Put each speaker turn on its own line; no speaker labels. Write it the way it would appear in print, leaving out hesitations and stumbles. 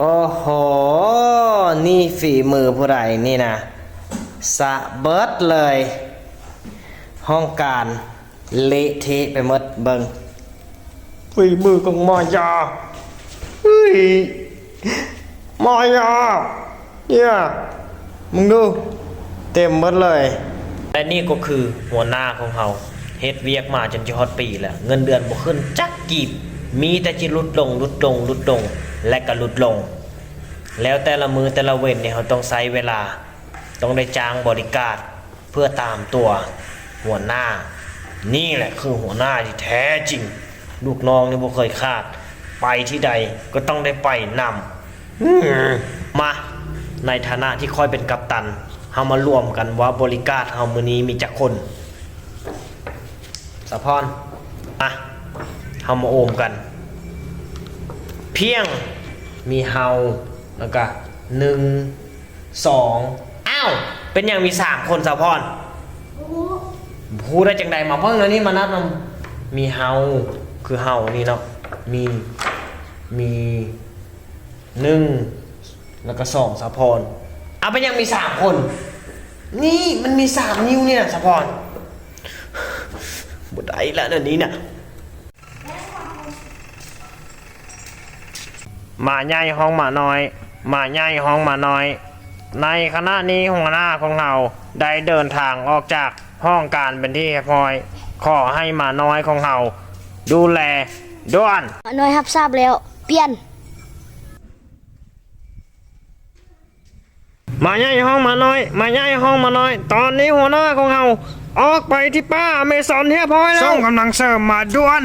โอ้โหนี่ฝีมือผู้ใดนี่นะสะเบิดเลย ห้องการเละเทะไปหมดเบิงฝีมือของมอยาเฮ้ยมอยาเนี่ยมึงดูเต็มหมดเลยและนี่ก็คือหัวหน้าของเราเฮ็ดเวียกมาจนจะฮอดปีแล้วเงินเดือนบ่ขึ้นจักกีบมีแต่จิลดลงและก็ลดลงแล้วแต่ละมือแต่ละเว้นเนี่ยเขาต้องใช้เวลาต้องได้จ้างบริการเพื่อตามตัวหัวหน้านี่แหละคือหัวหน้าที่แท้จริงลูกน้องนี่บ่เคยขาดไปที่ใดก็ต้องได้ไปนำมาในฐานะที่ค่อยเป็นกัปตันเฮามารวมกันว่าบริการเฮามื้อนี้มีจักคนสะพรเฮามาโอมกันเพียงมีเฮาแล้วก็1 2อ้าวเป็นอย่างมี3คนสะพรพูดได้จังใดมาเพิ่งแล้วนี่มานัดมันมีเฮาคือเฮานี่เนาะมี1แล้วก็2สะพรเอาเป็นอย่างมี3คนนี่มันมี3นิ้วเนี่ยสะพรบ่ได้ละเดี๋ยวนี้เนี่ยหมาใหญ่ห้องหมาน้อยหมาใหญ่ห้องหมาน้อยในคณะนี้หัวหน้าของเราได้เดินทางออกจากห้องการเป็นที่เรียบร้อยขอให้หมาน้อยของเราดูแลด่วน
น้อยรับทราบแล้วเปลี่ยน
หมาใหญ่ห้องหมาน้อยหมาใหญ่ห้องหมาน้อยตอนนี้หัวหน้าของเราออกไปที่ป่าอเมซอนเรียบร้อยแล้วส่งกำลังเสริมมาด่วน